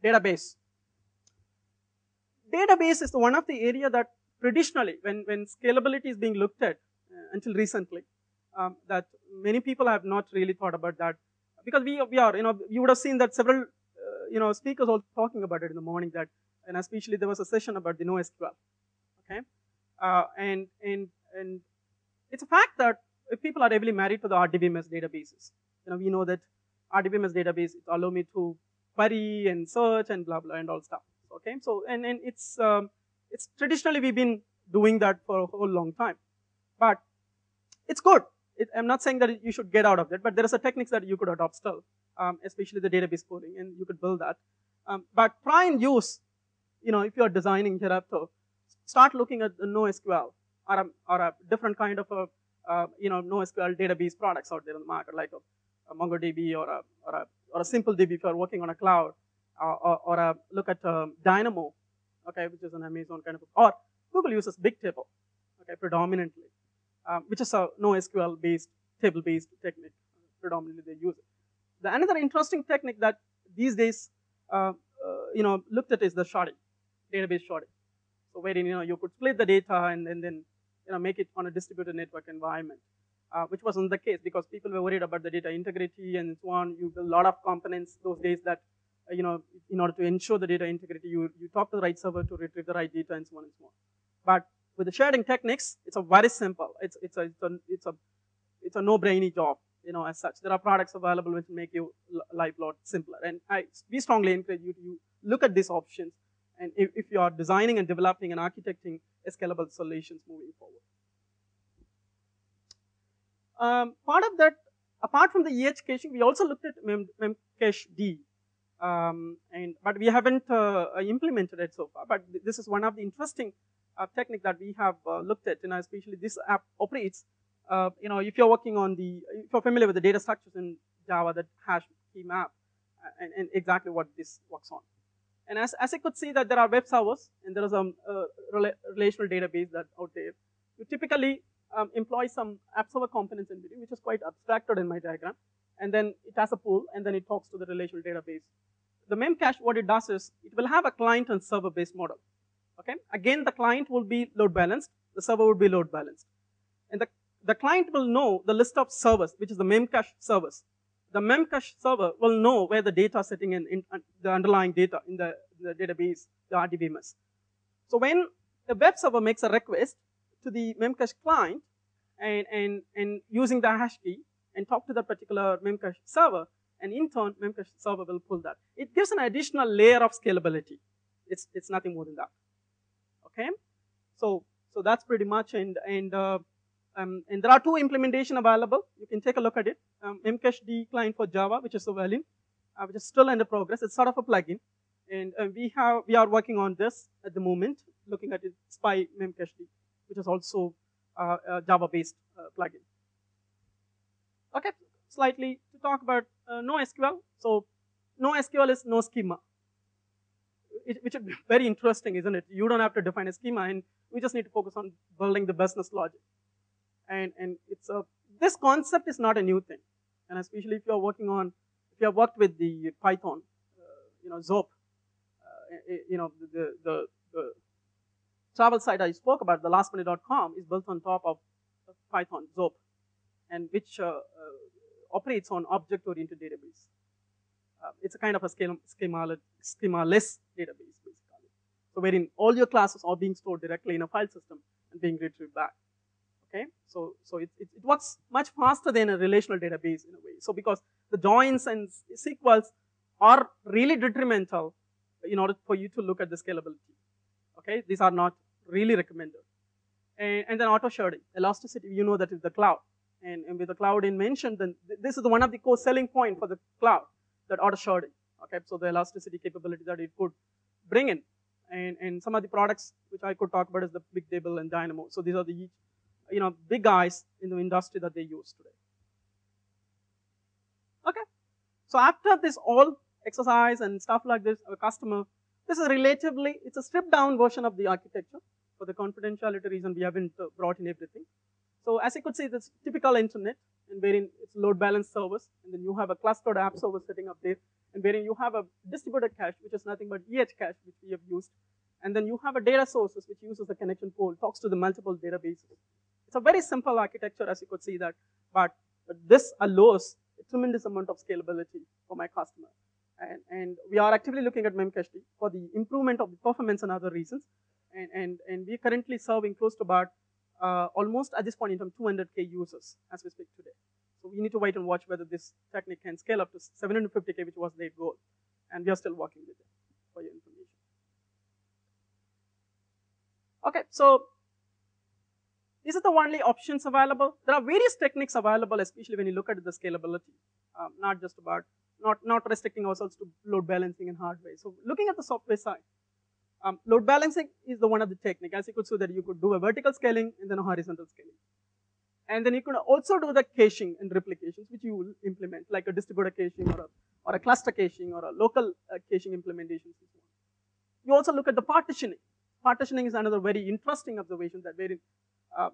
Database. Database is one of the area that traditionally, when scalability is being looked at until recently, that many people have not really thought about that, because we are, you would have seen that several speakers also talking about it in the morning, that, and especially there was a session about the NoSQL. Okay, and it's a fact that if people are heavily married to the RDBMS databases, we know that RDBMS database, it allow me to query and search and blah blah and all stuff. Okay, so and it's traditionally we've been doing that for a whole long time, but it's good. I'm not saying that you should get out of that, but there are some techniques that you could adopt still, especially the database coding, and you could build that. But try and use, if you are designing hereafter, start looking at the NoSQL or a different kind of a NoSQL database products out there in the market, like a MongoDB or a simple DB if you are working on a cloud, or look at Dynamo, okay, which is an Amazon kind of, or Google uses Bigtable, okay, predominantly, which is a NoSQL based table-based technique. Predominantly they use it. Another interesting technique that these days looked at is the sharding, database sharding. So wherein you could split the data and then make it on a distributed network environment, which wasn't the case because people were worried about the data integrity and so on. You build a lot of components those days that in order to ensure the data integrity, you talk to the right server to retrieve the right data and so on and so on. But with the sharding techniques, it's a very simple. It's a no-brainy job, as such. There are products available which make your life a lot simpler. And we strongly encourage you to look at these options. And if you are designing and developing and architecting scalable solutions moving forward. Part of that, apart from the EH caching, we also looked at memcached, but we haven't implemented it so far. But this is one of the interesting technique that we have looked at, especially this app operates. If you're working on if you're familiar with the data structures in Java, that hash key map, and exactly what this works on. And as I could see that there are web servers and there is a relational database that out there. You typically employ some app server components in between, which is quite abstracted in my diagram. And then it has a pool, and then it talks to the relational database. The memcache, what it does is, it will have a client and server based model. Okay. Again, the client will be load balanced, the server will be load balanced. And the client will know the list of servers, which is the memcache servers. The memcache server will know where the data is sitting in the underlying data in the database, the RDBMS. So when the web server makes a request to the memcache client and using the hash key and talk to that particular memcache server, and in turn, memcache server will pull that. It gives an additional layer of scalability. It's nothing more than that. Okay, so that's pretty much, and there are two implementation available. You can take a look at it. Memcached client for Java, which is available, which is still under progress. It's sort of a plugin, and we are working on this at the moment, looking at it, Spy Memcached, which is also a Java-based plugin. Okay, slightly to talk about NoSQL. So NoSQL is no schema, which is very interesting, isn't it? You don't have to define a schema, and we just need to focus on building the business logic. And it's this concept is not a new thing, and especially if you have worked with the Python, Zope, the travel site I spoke about, the lastminute.com, is built on top of Python, Zope, and which operates on object-oriented database. It's a kind of a schemaless database, basically. So wherein all your classes are being stored directly in a file system and being retrieved back. Okay, so it works much faster than a relational database in a way. So because the joins and sequels are really detrimental in order for you to look at the scalability. Okay, these are not really recommended. And then auto sharding, elasticity, you know that is the cloud. And with the cloud in mentioned, then this is one of the core selling point for the cloud, that auto sharding. Okay, so the elasticity capability that it could bring in. And some of the products which I could talk about is the Bigtable and Dynamo. So these are the big guys in the industry that they use today. Okay, so after this all exercise and stuff like this, our customer, this is relatively, it's a stripped down version of the architecture. For the confidentiality reason, we haven't brought in everything. So as you could see, this typical internet, and wherein it's load balance servers, and then you have a clustered app server sitting up there, and wherein you have a distributed cache, which is nothing but cache, which we have used, and then you have a data sources which uses the connection pool, talks to the multiple databases. It's a very simple architecture, as you could see that, but this allows a tremendous amount of scalability for my customer. And we are actively looking at Memcached for the improvement of the performance and other reasons. And we're currently serving close to about almost at this point in time 200K users as we speak today. So we need to wait and watch whether this technique can scale up to 750K, which was their goal. And we are still working with it for your information. Okay, so these are the only options available. There are various techniques available, especially when you look at the scalability, not just about not restricting ourselves to load balancing and hardware. So looking at the software side, load balancing is the one of the technique. As you could see that you could do a vertical scaling and then a horizontal scaling. And then you could also do the caching and replications, which you will implement, like a distributed caching or a cluster caching or a local caching implementation. You also look at the partitioning. Partitioning is another very interesting observation that wherein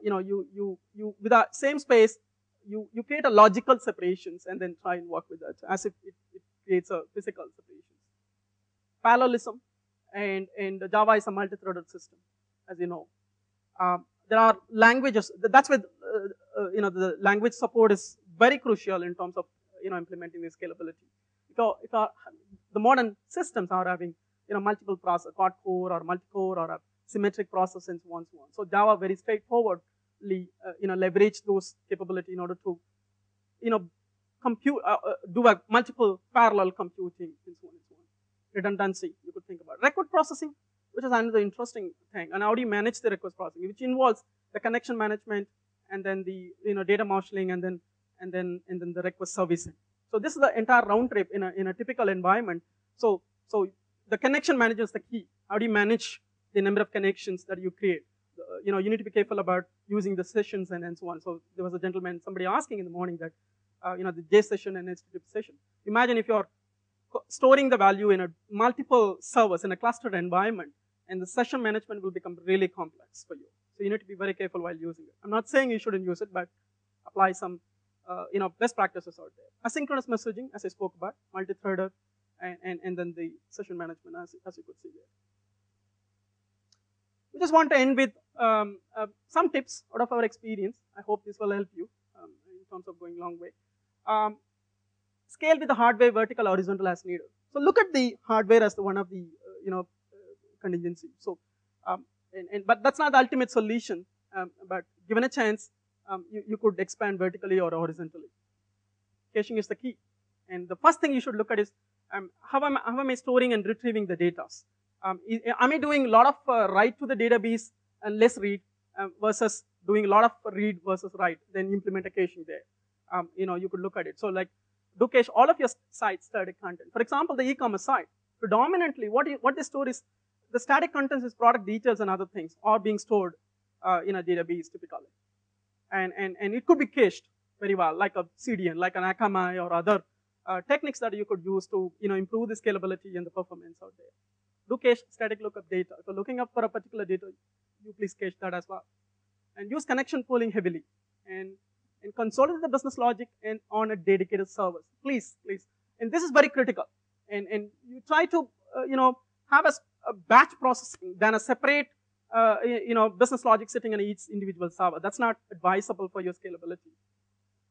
you with the same space, you create a logical separations and then try and work with that as if it creates a physical separation. Parallelism and Java is a multi-threaded system, as you know. There are languages. That's where the language support is very crucial in terms of implementing the scalability. Because the modern systems are having multiple process, quad core or multi-core or a symmetric process and so on and so on. So Java very straightforwardly leverage those capability in order to compute do a multiple parallel computing and so on and so on. Redundancy you could think about. Record processing, which is another interesting thing, and how do you manage the request processing, which involves the connection management and then the data marshalling and then the request servicing. So this is the entire round trip in a typical environment. So the connection manager is the key. How do you manage the number of connections that you create? You need to be careful about using the sessions and so on. So there was a gentleman, somebody asking in the morning that the J session and HTTP session. Imagine if you're storing the value in a multiple servers in a clustered environment, and the session management will become really complex for you. So you need to be very careful while using it. I'm not saying you shouldn't use it, but apply some best practices out there. Asynchronous messaging, as I spoke about, multi-threaded, and then the session management, as you could see there. We just want to end with some tips out of our experience. I hope this will help you in terms of going a long way. Scale with the hardware, vertical, horizontal as needed. So look at the hardware as the one of the contingency. So, but that's not the ultimate solution. But given a chance, you could expand vertically or horizontally. Caching is the key. And the first thing you should look at is how am I storing and retrieving the data? Am I doing a lot of write to the database and less read versus doing a lot of read versus write? Then implement a caching there. You could look at it. So like do cache all of your site static content. For example, the e-commerce site, predominantly what they store is the static contents is product details and other things are being stored in a database typically. And it could be cached very well, like a CDN, like an Akamai or other techniques that you could use to improve the scalability and the performance out there. Do cache static lookup data. If you're looking up for a particular data, you please cache that as well. And use connection pooling heavily. And consolidate the business logic and on a dedicated server. Please. And this is very critical. And you try to have a batch processing than a separate business logic sitting on each individual server. That's not advisable for your scalability.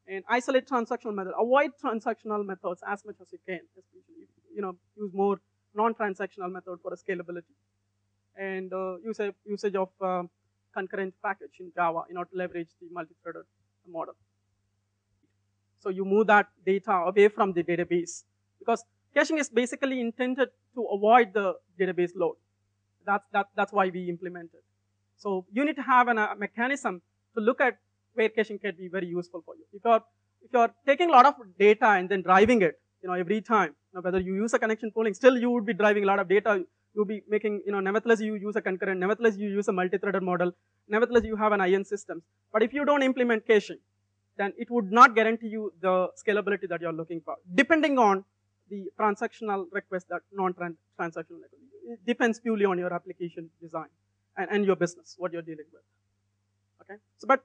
And isolate transactional method. Avoid transactional methods as much as you can. Especially use more non-transactional method for a scalability. And usage of concurrent package in Java in order to leverage the multi-threaded model. So you move that data away from the database because caching is basically intended to avoid the database load. That's why we implement it. So you need to have a mechanism to look at where caching can be very useful for you. If you're taking a lot of data and then driving it, every time, whether you use a connection pooling, still you would be driving a lot of data. You'll be making, nevertheless you use a concurrent, nevertheless you use a multi-threaded model, nevertheless you have an IN system. But if you don't implement caching, then it would not guarantee you the scalability that you're looking for, depending on the transactional request that non-transactional request. It depends purely on your application design and your business, what you're dealing with. Okay, so but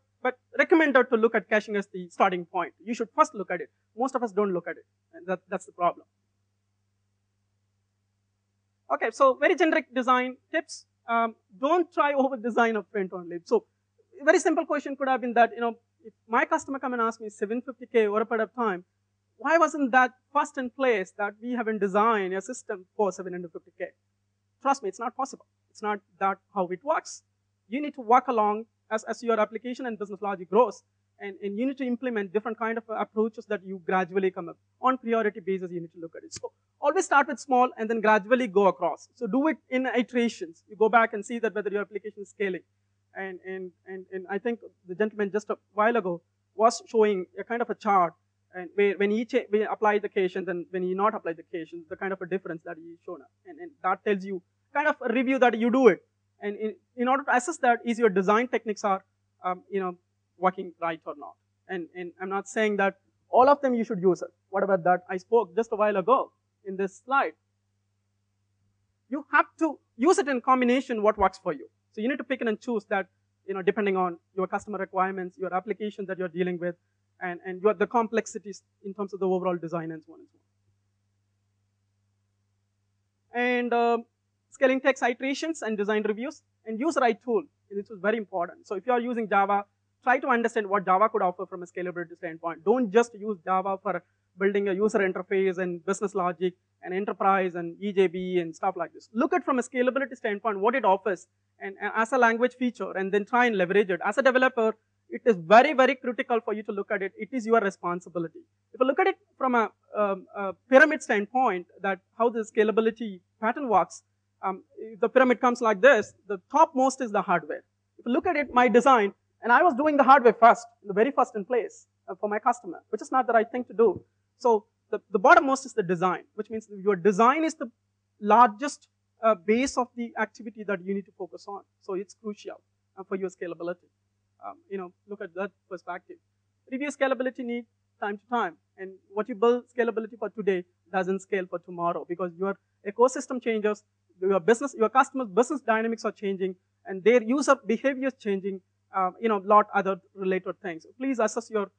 recommended to look at caching as the starting point. You should first look at it. Most of us don't look at it, and that's the problem. Okay, so very generic design tips. Don't try over design upfront only. So very simple question could have been that, if my customer come and ask me 750K over a period of time, why wasn't that first in place that we haven't designed a system for 750K? Trust me, it's not possible. It's not that how it works. You need to walk along as your application and business logic grows, and you need to implement different kind of approaches that you gradually come up. On priority basis, you need to look at it. So always start with small and then gradually go across. So do it in iterations. You go back and see that whether your application is scaling. And I think the gentleman just a while ago was showing a kind of a chart, and when he applied the cations and when he not applied the cations, the kind of a difference that he shown up. And that tells you kind of a review that you do it. And in order to assess that, is your design techniques are, working right or not. And I'm not saying that all of them you should use it. What about that I spoke just a while ago in this slide? You have to use it in combination what works for you. So you need to pick and choose that, depending on your customer requirements, your application that you're dealing with, and the complexities in terms of the overall design and so on and so on. And scaling takes iterations and design reviews, and use the right tool. And this is very important. So if you are using Java, try to understand what Java could offer from a scalability standpoint. Don't just use Java for building a user interface and business logic and enterprise and EJB and stuff like this. Look at from a scalability standpoint what it offers and as a language feature, and then try and leverage it. As a developer, it is very, very critical for you to look at it. It is your responsibility. If you look at it from a pyramid standpoint, that how the scalability pattern works, if the pyramid comes like this, the topmost is the hardware. If you look at it, my design, and I was doing the hardware first, the very first in place for my customer, which is not the right thing to do. So the bottommost is the design, which means your design is the largest base of the activity that you need to focus on. So it's crucial for your scalability. Look at that perspective. Review scalability need time to time, and what you build scalability for today doesn't scale for tomorrow, because your ecosystem changes, your customers' business dynamics are changing, and their user behavior is changing. Lot other related things. Please assess your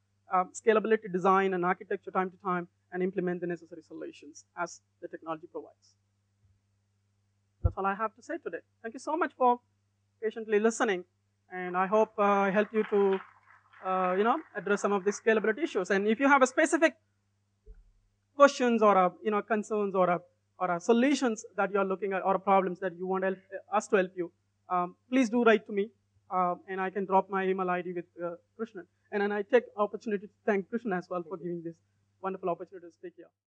scalability design and architecture time to time, and implement the necessary solutions as the technology provides. That's all I have to say today. Thank you so much for patiently listening, and I hope I helped you to address some of the scalability issues. And if you have a specific questions or concerns or solutions that you are looking at, or problems that you want us to help you, please do write to me. And I can drop my email ID with Krishnan. And then I take opportunity to thank Krishnan as well for giving this wonderful opportunity to speak here.